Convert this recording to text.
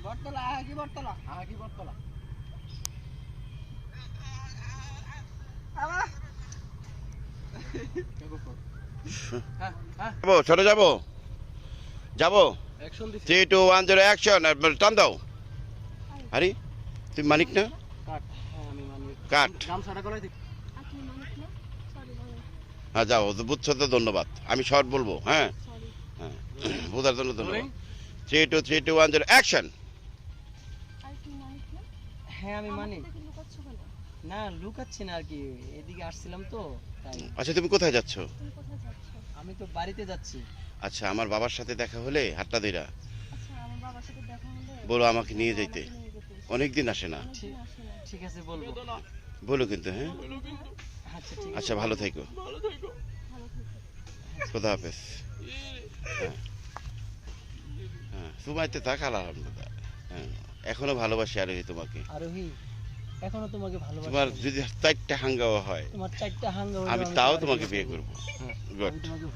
বটতলা আহাকি বটতলা যাবো ছোট যাবো যাবো 3 2 1 0 অ্যাকশন টান দাও আরে তুমি মানিক না কাট হ্যাঁ যাও বুঝছো তো ধন্যবাদ আমি শর্ট বলবো হ্যাঁ হ্যাঁ বোঝার জন্য ধন্যবাদ 3 2 3 2 1 0 অ্যাকশন হ্যাঁ আমি মানি না লুকাচ্ছি না আর কি এদিকে আসছিলাম তো তাই আচ্ছা তুমি কোথায় যাচ্ছ আমি তো বাড়িতে যাচ্ছি আচ্ছা আমার বাবার সাথে দেখা হলে হাতটা ধইরা বলো আমাকে নিয়ে যাইতে অনেকদিন আসে না ঠিক আছে বলবো বলো কিন্তু হ্যাঁ আচ্ছা ঠিক আছে আচ্ছা ভালো থেকো খোদা হাফেজ হ্যাঁ হ্যাঁ তোমাইতে তাকালাম হ্যাঁ এখনো ভালোবাসি আরোহী তোমাকে আরোহী এখনো তোমাকে ভালোবাসি তোমার যদি 4টা হাঙ্গাও হয় তোমার 4টা হাঙ্গা আমি তাও তোমাকে বিয়ে করবো গুড আমি তোমাকে